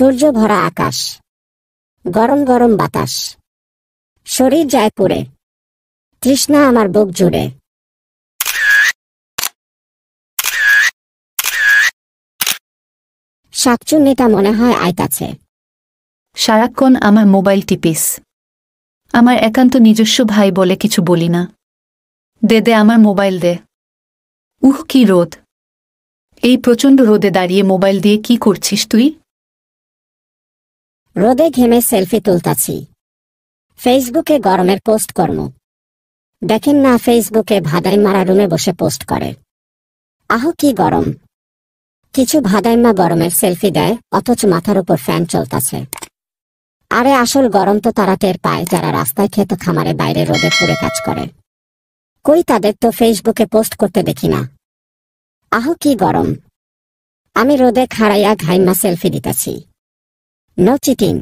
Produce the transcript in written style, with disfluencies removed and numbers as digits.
সূর্য ভরা আকাশ, গরম গরম বাতাস, শরীর যায় পুড়ে, তৃষ্ণা আমার বুক জুড়ে। শাকচুন্নিটা মনে হয় আইতাছে। সারাক্ষণ আমার মোবাইল টিপিস। আমার একান্ত নিজস্ব ভাই বলে কিছু বলি না। দে দে আমার মোবাইল দে। কি রোদ! এই প্রচণ্ড রোদে দাঁড়িয়ে মোবাইল দিয়ে কি করছিস তুই? রোদে ঘেমে সেলফি তুলতাছি, ফেসবুকে গরমের পোস্ট কর্ম। দেখেন না, ফেসবুকে ভাদাইমারা রুমে বসে পোস্ট করে। আহ কি গরম! কিছু ভাদাইমা গরমের সেলফি দেয়, অথচ মাথার উপর ফ্যান চলতাছে। আরে আসল গরম তো তারা টের পায় যারা রাস্তায় ক্ষেত খামারে বাইরে রোদে পুড়ে কাজ করে। কই তাদের তো ফেসবুকে পোস্ট করতে দেখি না। আহ কি গরম! আমি রোদে খাড়াইয়া ঘাইমা সেলফি দিতেছি। No cheating.